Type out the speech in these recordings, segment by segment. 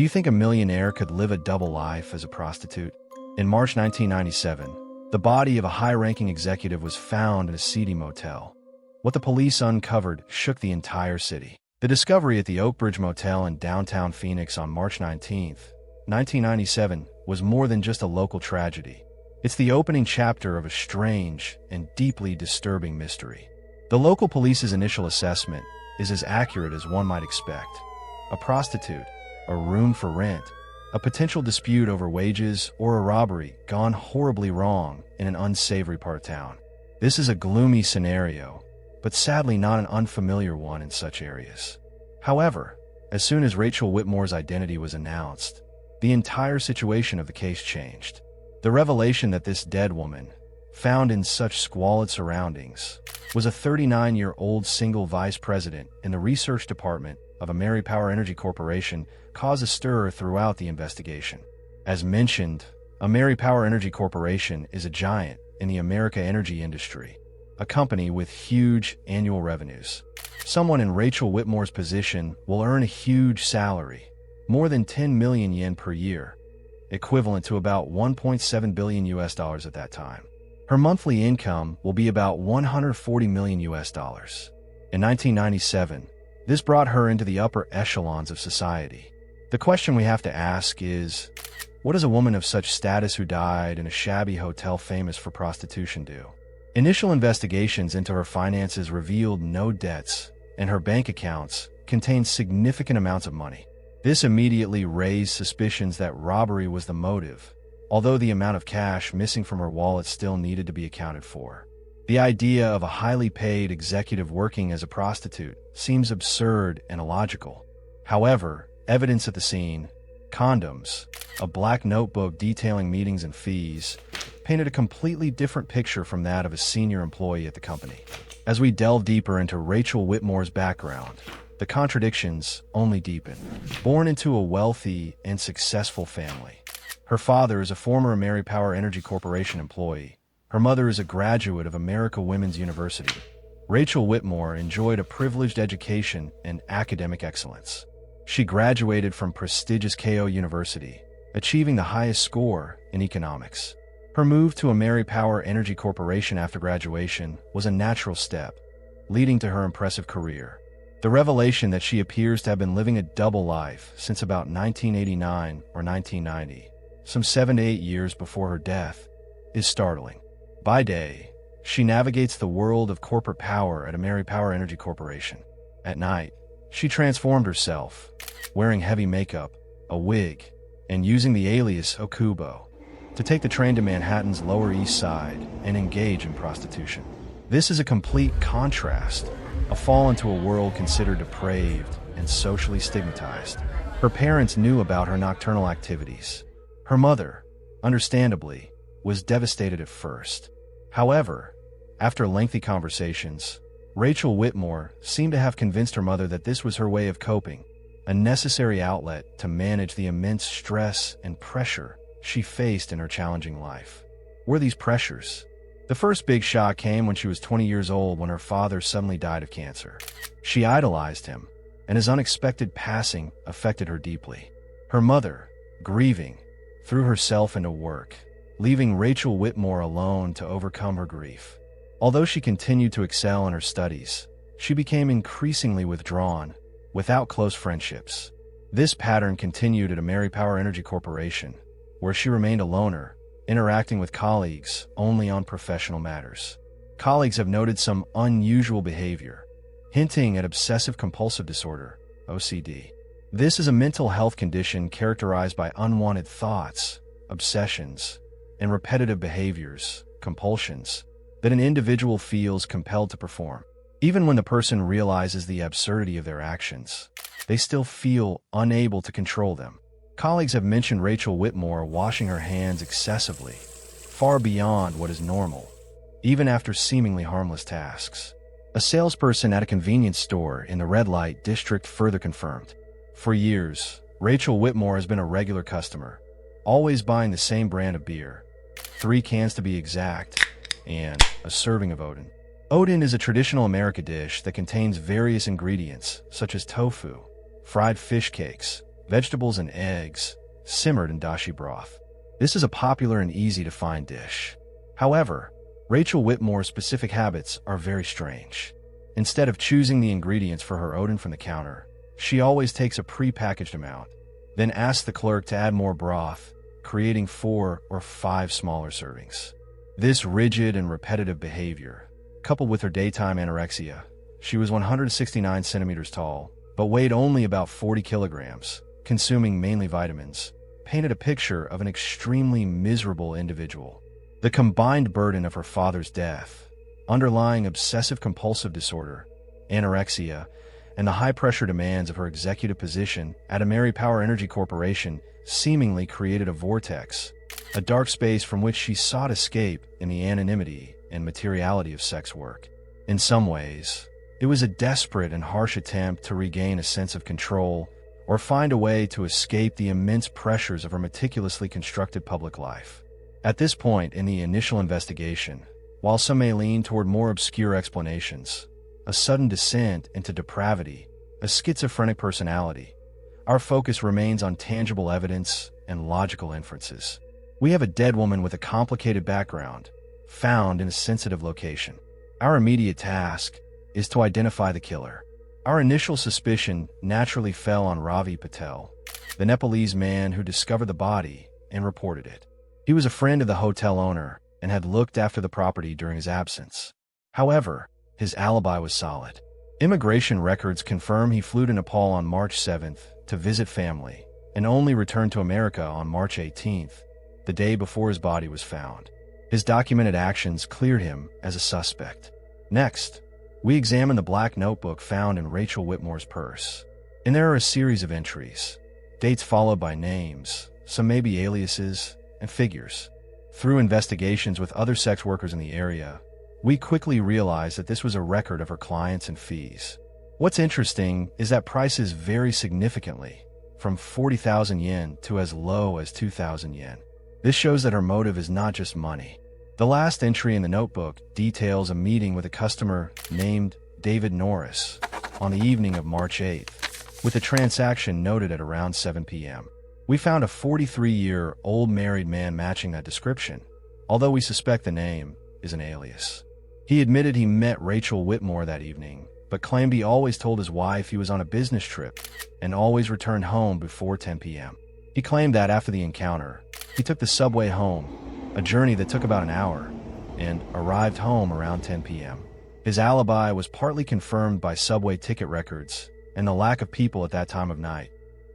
you think a millionaire could live a double life as a prostitute? In March 1997, the body of a high-ranking executive was found in a seedy motel. What the police uncovered shook the entire city. The discovery at the Oakbridge Motel in downtown Phoenix on March 19, 1997, was more than just a local tragedy. It's the opening chapter of a strange and deeply disturbing mystery. The local police's initial assessment is as accurate as one might expect. A prostitute, a room for rent, a potential dispute over wages, or a robbery gone horribly wrong in an unsavory part of town. This is a gloomy scenario, but sadly not an unfamiliar one in such areas. However, as soon as Rachel Whitmore's identity was announced, the entire situation of the case changed. The revelation that this dead woman, found in such squalid surroundings, was a 39-year-old single vice president in the research department of AmeriPower Energy Corporation caused a stir throughout the investigation. As mentioned, AmeriPower Energy Corporation is a giant in the America energy industry, a company with huge annual revenues. Someone in Rachel Whitmore's position will earn a huge salary, more than 10 million yen per year, equivalent to about $1.7 billion at that time. Her monthly income will be about $140 million. In 1997, this brought her into the upper echelons of society. The question we have to ask is, what does a woman of such status who died in a shabby hotel famous for prostitution do? Initial investigations into her finances revealed no debts, and her bank accounts contained significant amounts of money. This immediately raised suspicions that robbery was the motive, although the amount of cash missing from her wallet still needed to be accounted for. The idea of a highly paid executive working as a prostitute seems absurd and illogical. However, evidence at the scene, condoms, a black notebook detailing meetings and fees, painted a completely different picture from that of a senior employee at the company. As we delve deeper into Rachel Whitmore's background, the contradictions only deepen. Born into a wealthy and successful family, her father is a former AmeriPower Energy Corporation employee. Her mother is a graduate of America Women's University. Rachel Whitmore enjoyed a privileged education and academic excellence. She graduated from prestigious Keio University, achieving the highest score in economics. Her move to AmeriPower Energy Corporation after graduation was a natural step, leading to her impressive career. The revelation that she appears to have been living a double life since about 1989 or 1990, some 7 to 8 years before her death, is startling. By day, she navigates the world of corporate power at AmeriPower Energy Corporation. At night, she transformed herself, wearing heavy makeup, a wig, and using the alias Okubo, to take the train to Manhattan's Lower East Side and engage in prostitution. This is a complete contrast, a fall into a world considered depraved and socially stigmatized. Her parents knew about her nocturnal activities. Her mother, understandably, was devastated at first. However, after lengthy conversations, Rachel Whitmore seemed to have convinced her mother that this was her way of coping, a necessary outlet to manage the immense stress and pressure she faced in her challenging life. Were these pressures? The first big shock came when she was 20 years old when her father suddenly died of cancer. She idolized him, and his unexpected passing affected her deeply. Her mother, grieving, threw herself into work, leaving Rachel Whitmore alone to overcome her grief. Although she continued to excel in her studies, she became increasingly withdrawn, without close friendships. This pattern continued at AmeriPower Energy Corporation, where she remained a loner, interacting with colleagues only on professional matters. Colleagues have noted some unusual behavior, hinting at obsessive-compulsive disorder, OCD. This is a mental health condition characterized by unwanted thoughts, obsessions, and repetitive behaviors, compulsions, that an individual feels compelled to perform. Even when the person realizes the absurdity of their actions, they still feel unable to control them. Colleagues have mentioned Rachel Whitmore washing her hands excessively, far beyond what is normal, even after seemingly harmless tasks. A salesperson at a convenience store in the red light district further confirmed. For years, Rachel Whitmore has been a regular customer, always buying the same brand of beer, 3 cans to be exact, and a serving of Odin. Odin is a traditional American dish that contains various ingredients such as tofu, fried fish cakes, vegetables and eggs, simmered in dashi broth. This is a popular and easy-to-find dish. However, Rachel Whitmore's specific habits are very strange. Instead of choosing the ingredients for her oden from the counter, she always takes a pre-packaged amount, then asks the clerk to add more broth, creating 4 or 5 smaller servings. This rigid and repetitive behavior, coupled with her daytime anorexia, she was 169 centimeters tall, but weighed only about 40 kilograms, consuming mainly vitamins, painted a picture of an extremely miserable individual. The combined burden of her father's death, underlying obsessive-compulsive disorder, anorexia, and the high-pressure demands of her executive position at Power Energy Corporation seemingly created a vortex, a dark space from which she sought escape in the anonymity and materiality of sex work. In some ways, it was a desperate and harsh attempt to regain a sense of control or find a way to escape the immense pressures of her meticulously constructed public life. At this point in the initial investigation, while some may lean toward more obscure explanations, a sudden descent into depravity, a schizophrenic personality, our focus remains on tangible evidence and logical inferences. We have a dead woman with a complicated background, found in a sensitive location. Our immediate task is to identify the killer. Our initial suspicion naturally fell on Ravi Patel, the Nepalese man who discovered the body and reported it. He was a friend of the hotel owner and had looked after the property during his absence. However, his alibi was solid. Immigration records confirm he flew to Nepal on March 7th to visit family and only returned to America on March 18th, the day before his body was found. His documented actions cleared him as a suspect. Next, we examine the black notebook found in Rachel Whitmore's purse. And there are a series of entries, dates followed by names, some may be aliases, and figures. Through investigations with other sex workers in the area, we quickly realized that this was a record of her clients and fees. What's interesting is that prices vary significantly, from 40,000 yen to as low as 2,000 yen. This shows that her motive is not just money. The last entry in the notebook details a meeting with a customer named David Norris on the evening of March 8th, with a transaction noted at around 7 p.m. We found a 43-year-old married man matching that description, although we suspect the name is an alias. He admitted he met Rachel Whitmore that evening, but claimed he always told his wife he was on a business trip and always returned home before 10 p.m. He claimed that after the encounter, he took the subway home, a journey that took about an hour, and arrived home around 10 p.m. His alibi was partly confirmed by subway ticket records and the lack of people at that time of night,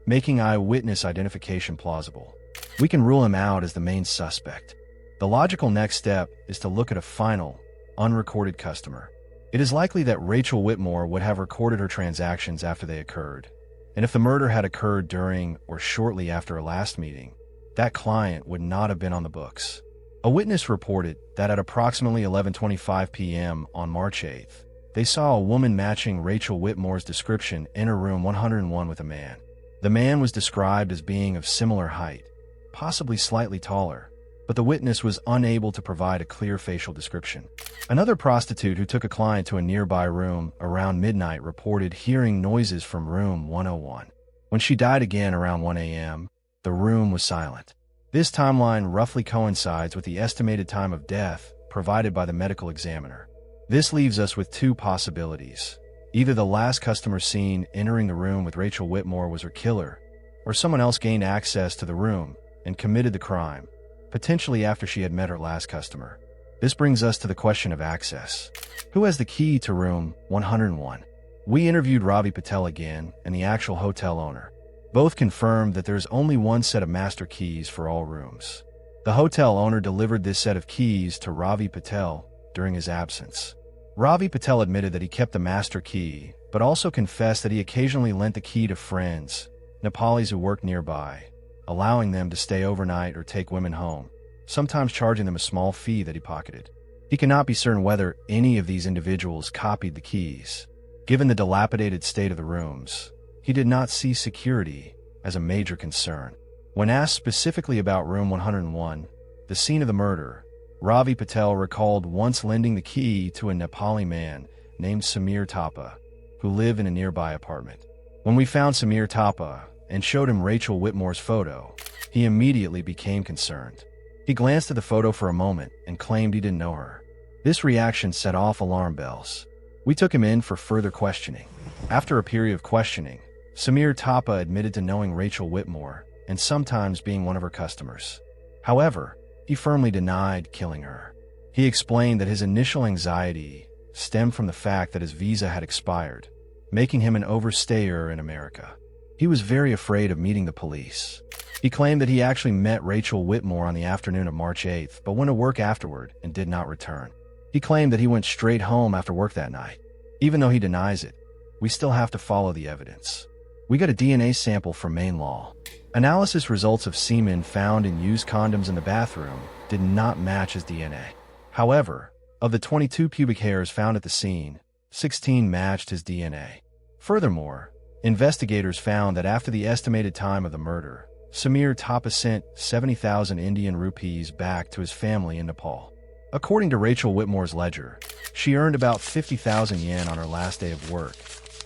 making eyewitness identification plausible. We can rule him out as the main suspect. The logical next step is to look at a final, unrecorded customer. It is likely that Rachel Whitmore would have recorded her transactions after they occurred, and if the murder had occurred during or shortly after a last meeting, that client would not have been on the books. A witness reported that at approximately 11:25 p.m. on March 8th, they saw a woman matching Rachel Whitmore's description enter room 101 with a man. The man was described as being of similar height, possibly slightly taller, but the witness was unable to provide a clear facial description. Another prostitute who took a client to a nearby room around midnight reported hearing noises from room 101. When she died again around 1 a.m., the room was silent. This timeline roughly coincides with the estimated time of death provided by the medical examiner. This leaves us with two possibilities. Either the last customer seen entering the room with Rachel Whitmore was her killer, or someone else gained access to the room and committed the crime, potentially after she had met her last customer. This brings us to the question of access. Who has the key to room 101? We interviewed Ravi Patel again and the actual hotel owner. Both confirmed that there is only one set of master keys for all rooms. The hotel owner delivered this set of keys to Ravi Patel during his absence. Ravi Patel admitted that he kept the master key, but also confessed that he occasionally lent the key to friends, Nepalis who worked nearby, allowing them to stay overnight or take women home, sometimes charging them a small fee that he pocketed. He cannot be certain whether any of these individuals copied the keys. Given the dilapidated state of the rooms, he did not see security as a major concern. When asked specifically about room 101, the scene of the murder, Ravi Patel recalled once lending the key to a Nepali man named Samir Thapa, who lived in a nearby apartment. When we found Samir Thapa and showed him Rachel Whitmore's photo, he immediately became concerned. He glanced at the photo for a moment and claimed he didn't know her. This reaction set off alarm bells. We took him in for further questioning. After a period of questioning, Samir Tapa admitted to knowing Rachel Whitmore and sometimes being one of her customers. However, he firmly denied killing her. He explained that his initial anxiety stemmed from the fact that his visa had expired, making him an overstayer in America. He was very afraid of meeting the police. He claimed that he actually met Rachel Whitmore on the afternoon of March 8th, but went to work afterward and did not return. He claimed that he went straight home after work that night. Even though he denies it, we still have to follow the evidence. We got a DNA sample from Maine law. Analysis results of semen found in used condoms in the bathroom did not match his DNA. However, of the 22 pubic hairs found at the scene, 16 matched his DNA. Furthermore, investigators found that after the estimated time of the murder, Samir Tapa sent 70,000 Indian rupees back to his family in Nepal. According to Rachel Whitmore's ledger, she earned about 50,000 yen on her last day of work,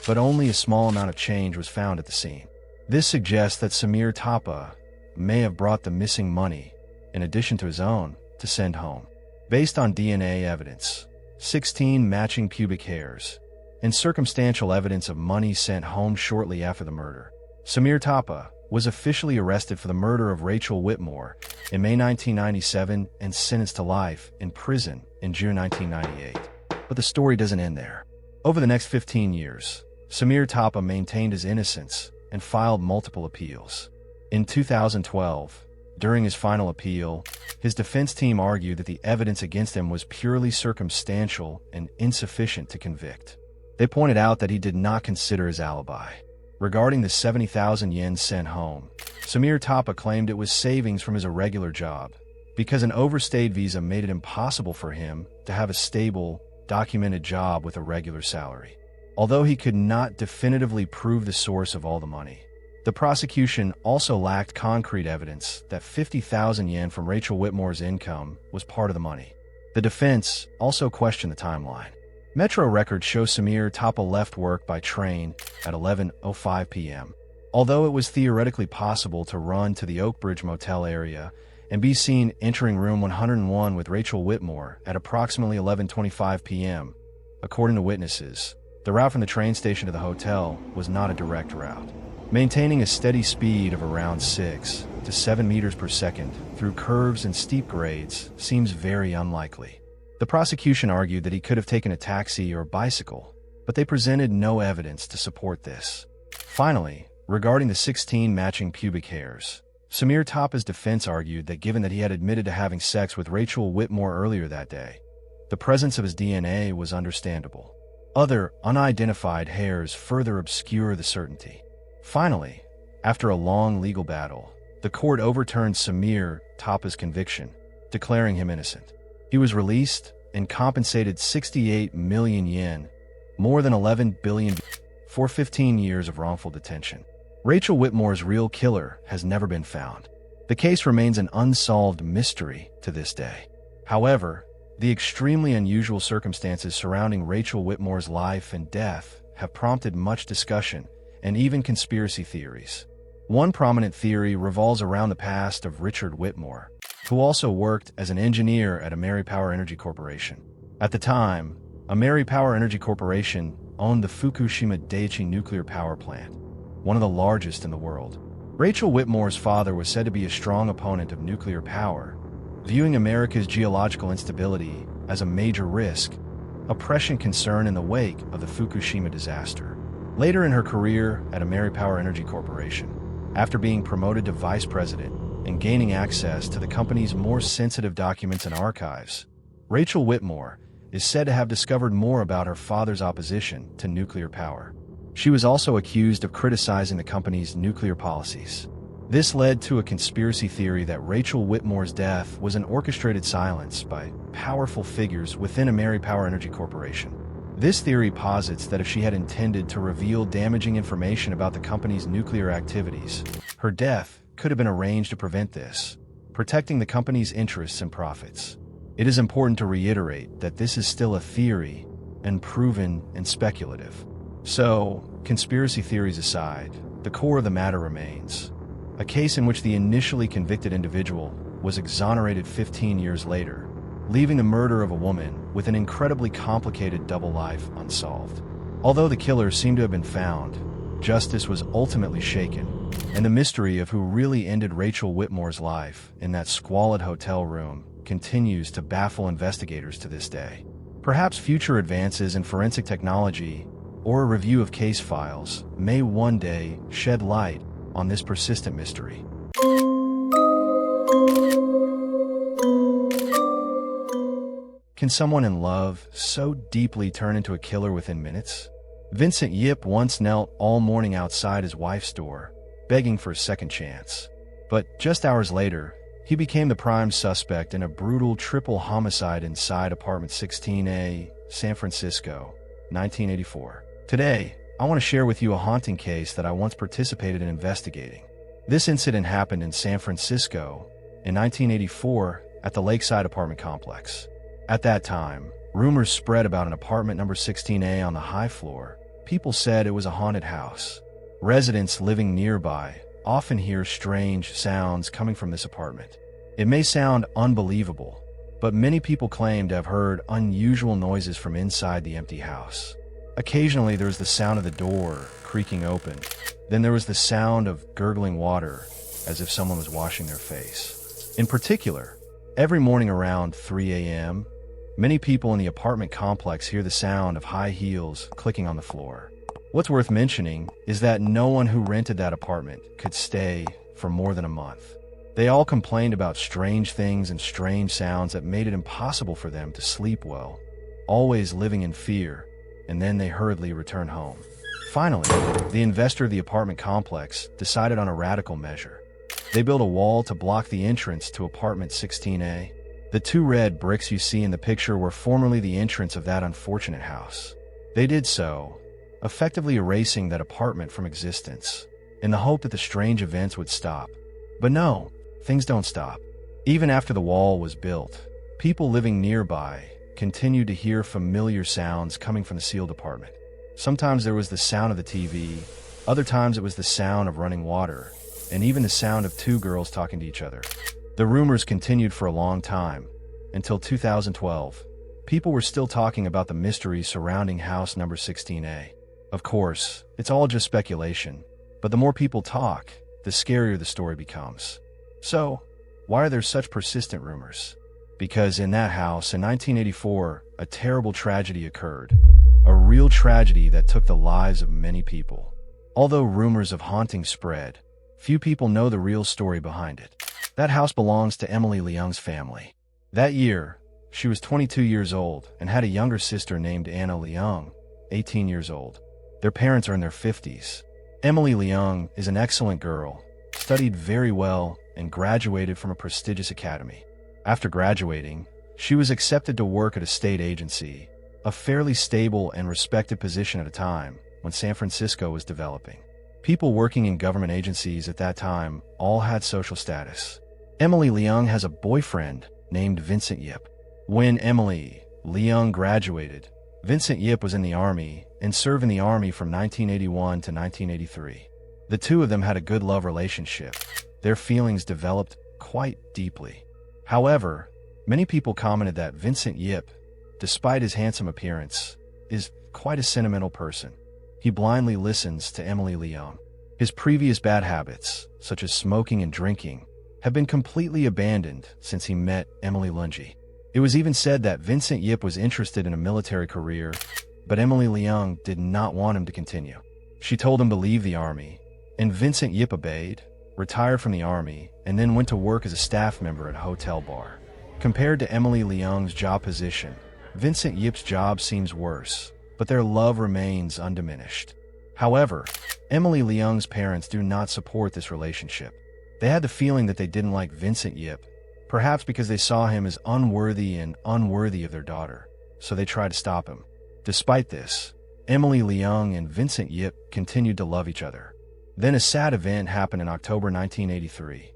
but only a small amount of change was found at the scene. This suggests that Samir Tapa may have brought the missing money, in addition to his own, to send home. Based on DNA evidence, 16 matching pubic hairs, and circumstantial evidence of money sent home shortly after the murder, Samir Tapa was officially arrested for the murder of Rachel Whitmore in May 1997 and sentenced to life in prison in June 1998. But the story doesn't end there. Over the next 15 years, Samir Tapa maintained his innocence and filed multiple appeals. In 2012, during his final appeal, his defense team argued that the evidence against him was purely circumstantial and insufficient to convict. They pointed out that he did not consider his alibi. Regarding the 70,000 yen sent home, Samir Tapa claimed it was savings from his irregular job, because an overstayed visa made it impossible for him to have a stable, documented job with a regular salary. Although he could not definitively prove the source of all the money, the prosecution also lacked concrete evidence that 50,000 yen from Rachel Whitmore's income was part of the money. The defense also questioned the timeline. Metro records show Samir Tapa left work by train at 11:05 p.m. Although it was theoretically possible to run to the Oakbridge Motel area and be seen entering room 101 with Rachel Whitmore at approximately 11:25 p.m., according to witnesses, the route from the train station to the hotel was not a direct route. Maintaining a steady speed of around 6 to 7 meters per second through curves and steep grades seems very unlikely. The prosecution argued that he could have taken a taxi or bicycle, but they presented no evidence to support this. Finally, regarding the 16 matching pubic hairs, Samir Tapa's defense argued that given that he had admitted to having sex with Rachel Whitmore earlier that day, the presence of his DNA was understandable. Other unidentified hairs further obscure the certainty. Finally, after a long legal battle, the court overturned Samir Tapa's conviction, declaring him innocent. He was released and compensated 68 million yen, more than 11 billion, for 15 years of wrongful detention. Rachel Whitmore's real killer has never been found. The case remains an unsolved mystery to this day. However, the extremely unusual circumstances surrounding Rachel Whitmore's life and death have prompted much discussion and even conspiracy theories. One prominent theory revolves around the past of Richard Whitmore, who also worked as an engineer at AmeriPower Energy Corporation. At the time, AmeriPower Energy Corporation owned the Fukushima Daiichi nuclear power plant, one of the largest in the world. Rachel Whitmore's father was said to be a strong opponent of nuclear power, viewing America's geological instability as a major risk, a prescient concern in the wake of the Fukushima disaster. Later in her career at AmeriPower Energy Corporation, after being promoted to vice president and gaining access to the company's more sensitive documents and archives, Rachel Whitmore is said to have discovered more about her father's opposition to nuclear power. She was also accused of criticizing the company's nuclear policies. This led to a conspiracy theory that Rachel Whitmore's death was an orchestrated silence by powerful figures within AmeriPower Energy Corporation. This theory posits that if she had intended to reveal damaging information about the company's nuclear activities, her death could have been arranged to prevent this, protecting the company's interests and profits. It is important to reiterate that this is still a theory, and proven and speculative. So, conspiracy theories aside, the core of the matter remains. A case in which the initially convicted individual was exonerated 15 years later, leaving the murder of a woman with an incredibly complicated double life unsolved. Although the killer seemed to have been found, justice was ultimately shaken, and the mystery of who really ended Rachel Whitmore's life in that squalid hotel room continues to baffle investigators to this day. Perhaps future advances in forensic technology or a review of case files may one day shed light on this persistent mystery. Can someone in love so deeply turn into a killer within minutes? Vincent Yip once knelt all morning outside his wife's door, begging for a second chance. But just hours later, he became the prime suspect in a brutal triple homicide inside apartment 16A, San Francisco, 1984. Today, I want to share with you a haunting case that I once participated in investigating. This incident happened in San Francisco in 1984 at the Lakeside apartment complex. At that time, rumors spread about an apartment number 16A on the high floor. People said it was a haunted house. Residents living nearby often hear strange sounds coming from this apartment. It may sound unbelievable, but many people claim to have heard unusual noises from inside the empty house. Occasionally there was the sound of the door creaking open. Then there was the sound of gurgling water, as if someone was washing their face. In particular, every morning around 3 a.m., many people in the apartment complex hear the sound of high heels clicking on the floor. What's worth mentioning is that no one who rented that apartment could stay for more than a month. They all complained about strange things and strange sounds that made it impossible for them to sleep well, always living in fear, and then they hurriedly returned home. Finally, the investor of the apartment complex decided on a radical measure. They built a wall to block the entrance to apartment 16A. The two red bricks you see in the picture were formerly the entrance of that unfortunate house. They did so, effectively erasing that apartment from existence, in the hope that the strange events would stop. But no, things don't stop. Even after the wall was built, people living nearby continued to hear familiar sounds coming from the sealed apartment. Sometimes there was the sound of the TV, other times it was the sound of running water, and even the sound of two girls talking to each other. The rumors continued for a long time, until 2012. People were still talking about the mystery surrounding house number 16A. Of course, it's all just speculation, but the more people talk, the scarier the story becomes. So, why are there such persistent rumors? Because in that house in 1984, a terrible tragedy occurred. A real tragedy that took the lives of many people. Although rumors of hauntings spread, few people know the real story behind it. That house belongs to Emily Leung's family. That year, she was 22 years old and had a younger sister named Anna Leung, 18 years old. Their parents are in their 50s. Emily Leung is an excellent girl, studied very well, and graduated from a prestigious academy. After graduating, she was accepted to work at a state agency, a fairly stable and respected position at a time when San Francisco was developing. People working in government agencies at that time all had social status. Emily Leung has a boyfriend named Vincent Yip. When Emily Leung graduated, Vincent Yip was in the Army and served in the Army from 1981 to 1983. The two of them had a good love relationship. Their feelings developed quite deeply. However, many people commented that Vincent Yip, despite his handsome appearance, is quite a sentimental person. He blindly listens to Emily Leung. His previous bad habits, such as smoking and drinking, have been completely abandoned since he met Emily Leung. It was even said that Vincent Yip was interested in a military career, but Emily Leung did not want him to continue. She told him to leave the Army, and Vincent Yip obeyed, retired from the Army, and then went to work as a staff member at a hotel bar. Compared to Emily Leung's job position, Vincent Yip's job seems worse, but their love remains undiminished. However, Emily Leung's parents do not support this relationship. They had the feeling that they didn't like Vincent Yip, perhaps because they saw him as unworthy of their daughter, so they tried to stop him. Despite this, Emily Leung and Vincent Yip continued to love each other. Then a sad event happened in October 1983.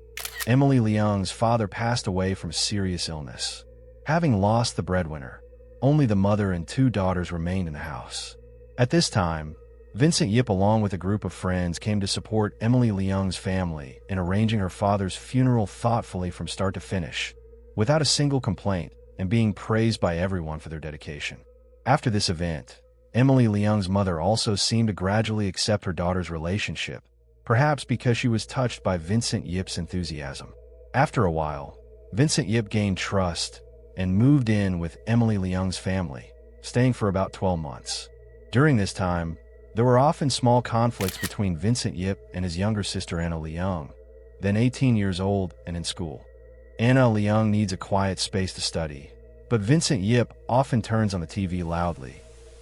Emily Leung's father passed away from serious illness. Having lost the breadwinner, only the mother and two daughters remained in the house. At this time, Vincent Yip, along with a group of friends, came to support Emily Leung's family in arranging her father's funeral thoughtfully from start to finish, without a single complaint, and being praised by everyone for their dedication. After this event, Emily Leung's mother also seemed to gradually accept her daughter's relationship, perhaps because she was touched by Vincent Yip's enthusiasm. After a while, Vincent Yip gained trust and moved in with Emily Leung's family, staying for about 12 months. During this time, there were often small conflicts between Vincent Yip and his younger sister Anna Leung, then 18 years old and in school. Anna Leung needs a quiet space to study, but Vincent Yip often turns on the TV loudly,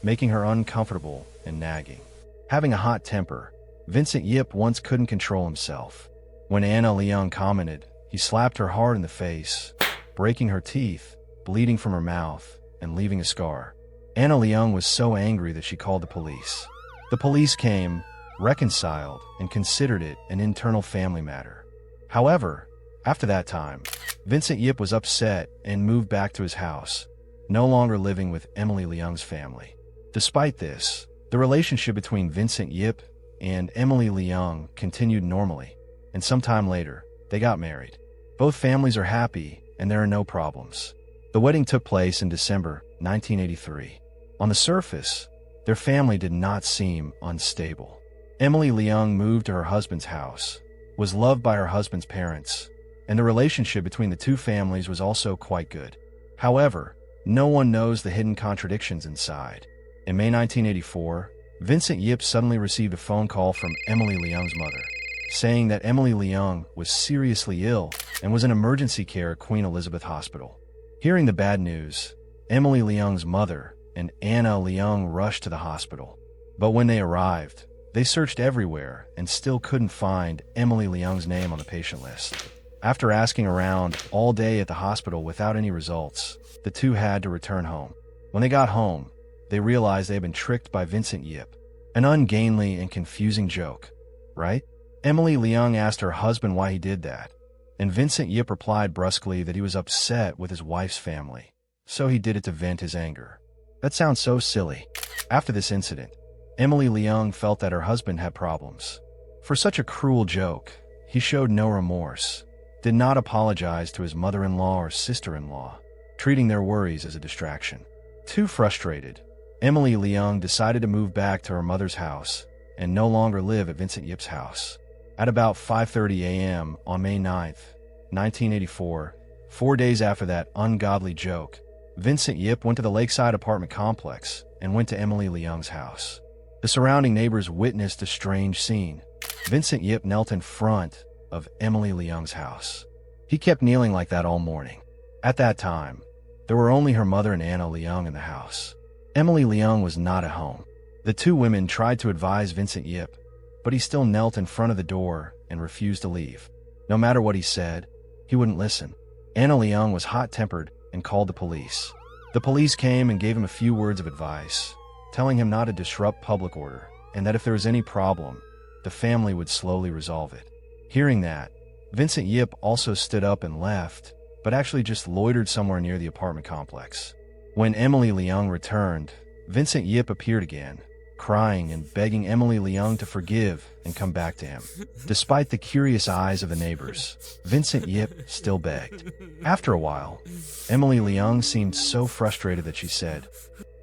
making her uncomfortable and nagging. Having a hot temper, Vincent Yip once couldn't control himself. When Anna Leung commented, he slapped her hard in the face, breaking her teeth, bleeding from her mouth, and leaving a scar. Anna Leung was so angry that she called the police. The police came, reconciled, and considered it an internal family matter. However, after that time, Vincent Yip was upset and moved back to his house, no longer living with Emily Leung's family. Despite this, the relationship between Vincent Yip and Emily Leung continued normally, and sometime later, they got married. Both families are happy, and there are no problems. The wedding took place in December 1983. On the surface, their family did not seem unstable. Emily Leung moved to her husband's house, was loved by her husband's parents, and the relationship between the two families was also quite good. However, no one knows the hidden contradictions inside. In May 1984, Vincent Yip suddenly received a phone call from Emily Leung's mother, saying that Emily Leung was seriously ill and was in emergency care at Queen Elizabeth Hospital. Hearing the bad news, Emily Leung's mother and Anna Leung rushed to the hospital. But when they arrived, they searched everywhere and still couldn't find Emily Leung's name on the patient list. After asking around all day at the hospital without any results, the two had to return home. When they got home, they realized they had been tricked by Vincent Yip. An ungainly and confusing joke, right? Emily Leung asked her husband why he did that, and Vincent Yip replied brusquely that he was upset with his wife's family, so he did it to vent his anger. That sounds so silly. After this incident, Emily Leung felt that her husband had problems. For such a cruel joke, he showed no remorse, did not apologize to his mother-in-law or sister-in-law, treating their worries as a distraction. Too frustrated, Emily Leung decided to move back to her mother's house and no longer live at Vincent Yip's house. At about 5:30 a.m. on May 9th, 1984, 4 days after that ungodly joke, Vincent Yip went to the lakeside apartment complex and went to Emily Leung's house. The surrounding neighbors witnessed a strange scene. Vincent Yip knelt in front of Emily Leung's house. He kept kneeling like that all morning. At that time, there were only her mother and Anna Leung in the house. Emily Leung was not at home. The two women tried to advise Vincent Yip, but he still knelt in front of the door and refused to leave. No matter what he said, he wouldn't listen. Anna Leung was hot-tempered and called the police. The police came and gave him a few words of advice, telling him not to disrupt public order, and that if there was any problem, the family would slowly resolve it. Hearing that, Vincent Yip also stood up and left, but actually just loitered somewhere near the apartment complex. When Emily Leung returned, Vincent Yip appeared again, crying and begging Emily Leung to forgive and come back to him. Despite the curious eyes of the neighbors, Vincent Yip still begged. After a while, Emily Leung seemed so frustrated that she said,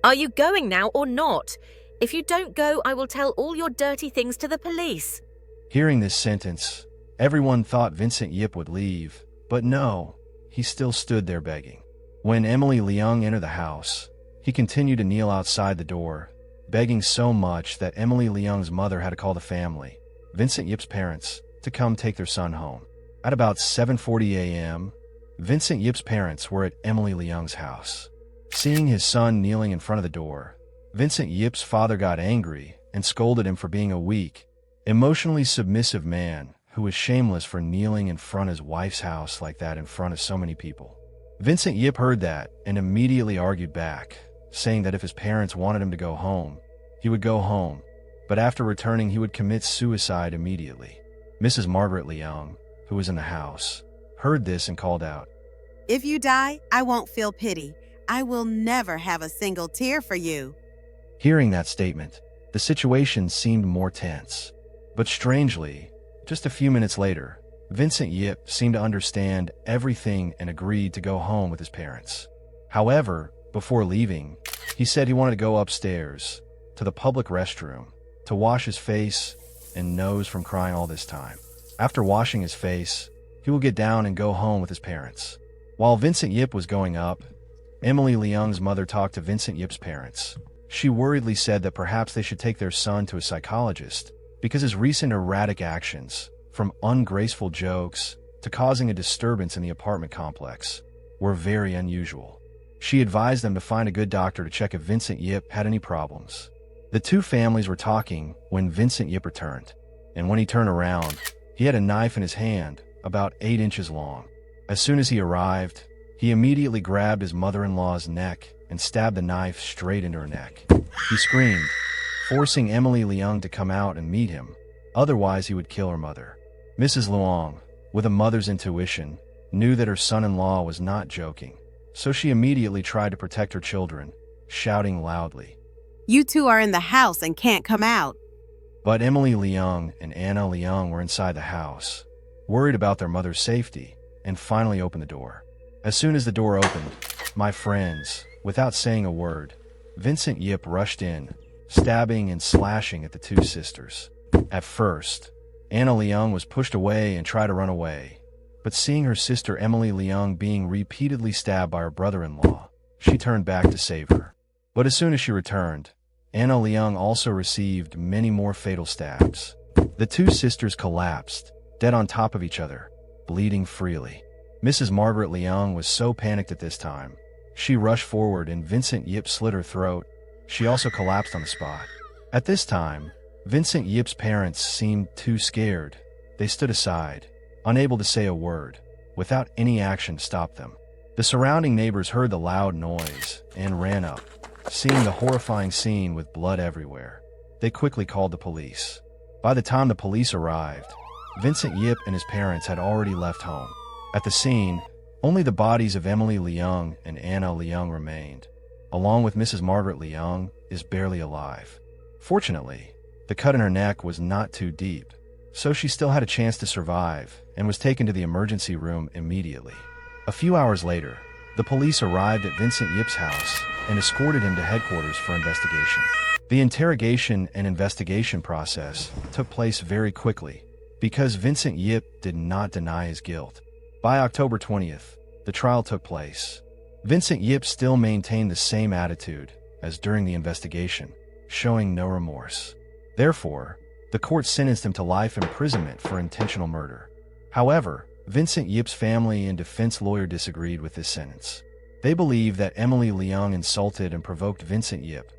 "Are you going now or not? If you don't go, I will tell all your dirty things to the police." Hearing this sentence, everyone thought Vincent Yip would leave, but no, he still stood there begging. When Emily Leung entered the house, he continued to kneel outside the door, begging so much that Emily Leung's mother had to call the family, Vincent Yip's parents, to come take their son home. At about 7:40 a.m., Vincent Yip's parents were at Emily Leung's house. Seeing his son kneeling in front of the door, Vincent Yip's father got angry and scolded him for being a weak, emotionally submissive man who was shameless for kneeling in front of his wife's house like that in front of so many people. Vincent Yip heard that and immediately argued back, saying that if his parents wanted him to go home, he would go home, but after returning he would commit suicide immediately. Mrs. Margaret Leung, who was in the house, heard this and called out, "If you die, I won't feel pity. I will never have a single tear for you." Hearing that statement, the situation seemed more tense. But strangely, just a few minutes later, Vincent Yip seemed to understand everything and agreed to go home with his parents. However, before leaving, he said he wanted to go upstairs to the public restroom to wash his face and nose from crying all this time. After washing his face, he will get down and go home with his parents. While Vincent Yip was going up, Emily Leung's mother talked to Vincent Yip's parents. She worriedly said that perhaps they should take their son to a psychologist because his recent erratic actions, from ungraceful jokes to causing a disturbance in the apartment complex, were very unusual. She advised them to find a good doctor to check if Vincent Yip had any problems. The two families were talking when Vincent Yip returned, and when he turned around, he had a knife in his hand, about 8 inches long. As soon as he arrived, he immediately grabbed his mother-in-law's neck and stabbed the knife straight into her neck. He screamed, forcing Emily Leung to come out and meet him, otherwise he would kill her mother. Mrs. Leung, with a mother's intuition, knew that her son-in-law was not joking, so she immediately tried to protect her children, shouting loudly, You two are in the house and can't come out. But Emily Leung and Anna Leung were inside the house, worried about their mother's safety, and finally opened the door. As soon as the door opened, my friends, without saying a word, Vincent Yip rushed in, stabbing and slashing at the two sisters. At first, Anna Leung was pushed away and tried to run away, but seeing her sister Emily Leung being repeatedly stabbed by her brother-in-law, she turned back to save her. But as soon as she returned, Anna Leung also received many more fatal stabs. The two sisters collapsed, dead on top of each other, bleeding freely. Mrs. Margaret Leung was so panicked at this time. She rushed forward and Vincent Yip slit her throat. She also collapsed on the spot. At this time, Vincent Yip's parents seemed too scared. They stood aside, unable to say a word, without any action to stop them. The surrounding neighbors heard the loud noise and ran up, seeing the horrifying scene with blood everywhere. They quickly called the police. By the time the police arrived, Vincent Yip and his parents had already left home. At the scene, only the bodies of Emily Leung and Anna Leung remained, along with Mrs. Margaret Leung is barely alive. Fortunately, the cut in her neck was not too deep, so she still had a chance to survive and was taken to the emergency room immediately. A few hours later, the police arrived at Vincent Yip's house and escorted him to headquarters for investigation. The interrogation and investigation process took place very quickly because Vincent Yip did not deny his guilt. By October 20th, the trial took place. Vincent Yip still maintained the same attitude as during the investigation, showing no remorse. Therefore, the court sentenced him to life imprisonment for intentional murder. However, Vincent Yip's family and defense lawyer disagreed with this sentence. They believe that Emily Leung insulted and provoked Vincent Yip,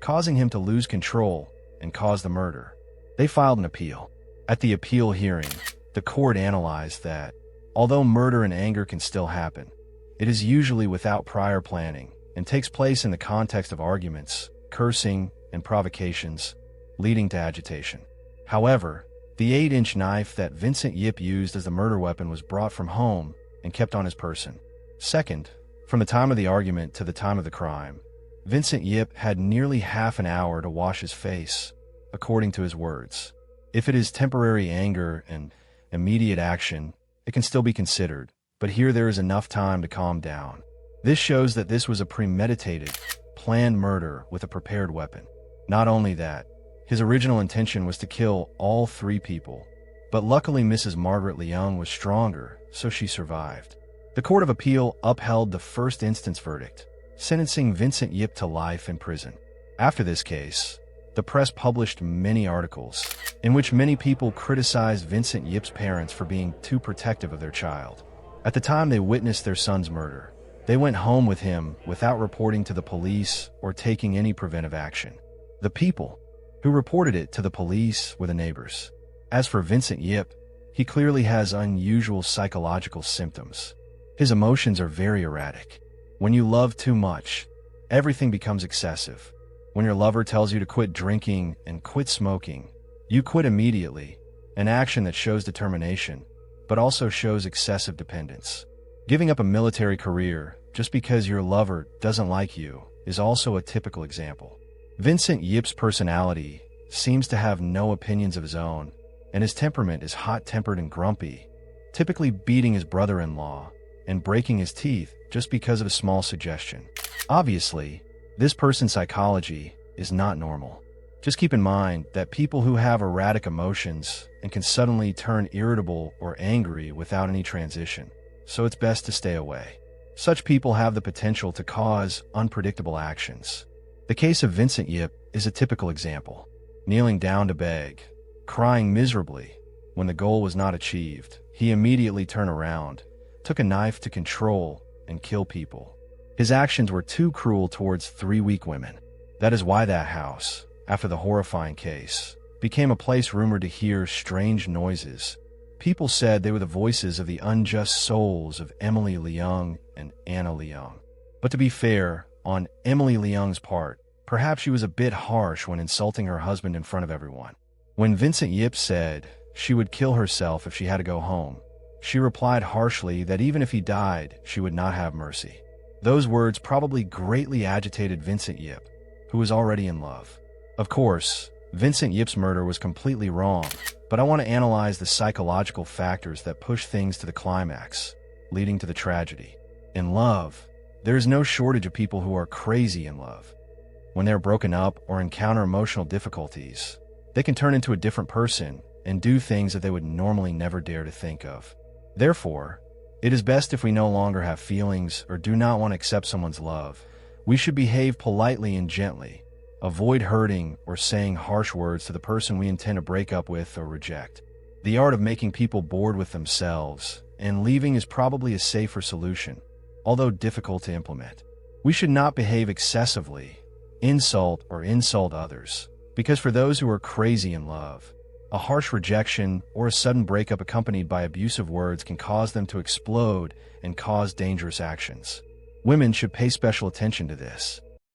causing him to lose control and cause the murder. They filed an appeal. At the appeal hearing, the court analyzed that, although murder and anger can still happen, it is usually without prior planning and takes place in the context of arguments, cursing, and provocations, leading to agitation. However, the 8-inch knife that Vincent Yip used as the murder weapon was brought from home and kept on his person. Second, from the time of the argument to the time of the crime, Vincent Yip had nearly half an hour to wash his face, according to his words. If it is temporary anger and immediate action, it can still be considered, but here there is enough time to calm down. This shows that this was a premeditated, planned murder with a prepared weapon. Not only that, his original intention was to kill all 3 people, but luckily Mrs. Margaret Leung was stronger, so she survived. The Court of Appeal upheld the first instance verdict, sentencing Vincent Yip to life in prison. After this case, the press published many articles in which many people criticized Vincent Yip's parents for being too protective of their child. At the time they witnessed their son's murder, they went home with him without reporting to the police or taking any preventive action. The people who reported it to the police were the neighbors. As for Vincent Yip, he clearly has unusual psychological symptoms. His emotions are very erratic. When you love too much, everything becomes excessive. When your lover tells you to quit drinking and quit smoking, you quit immediately, an action that shows determination, but also shows excessive dependence. Giving up a military career just because your lover doesn't like you is also a typical example. Vincent Yip's personality seems to have no opinions of his own, and his temperament is hot-tempered and grumpy, typically beating his brother-in-law and breaking his teeth just because of a small suggestion. Obviously, this person's psychology is not normal. Just keep in mind that people who have erratic emotions and can suddenly turn irritable or angry without any transition, so it's best to stay away. Such people have the potential to cause unpredictable actions. The case of Vincent Yip is a typical example. Kneeling down to beg, crying miserably when the goal was not achieved, he immediately turned around, took a knife to control and kill people. His actions were too cruel towards 3 weak women. That is why that house, after the horrifying case, became a place rumored to hear strange noises. People said they were the voices of the unjust souls of Emily Leung and Anna Leung. But to be fair, on Emily Leung's part, perhaps she was a bit harsh when insulting her husband in front of everyone. When Vincent Yip said she would kill herself if she had to go home, she replied harshly that even if he died, she would not have mercy. Those words probably greatly agitated Vincent Yip, who was already in love. Of course, Vincent Yip's murder was completely wrong, but I want to analyze the psychological factors that push things to the climax, leading to the tragedy. In love, there is no shortage of people who are crazy in love. When they're broken up or encounter emotional difficulties, they can turn into a different person and do things that they would normally never dare to think of. Therefore, it is best if we no longer have feelings or do not want to accept someone's love. We should behave politely and gently, avoid hurting or saying harsh words to the person we intend to break up with or reject. The art of making people bored with themselves and leaving is probably a safer solution, although difficult to implement. We should not behave excessively, insult others, because for those who are crazy in love, a harsh rejection or a sudden breakup accompanied by abusive words can cause them to explode and cause dangerous actions. Women should pay special attention to this.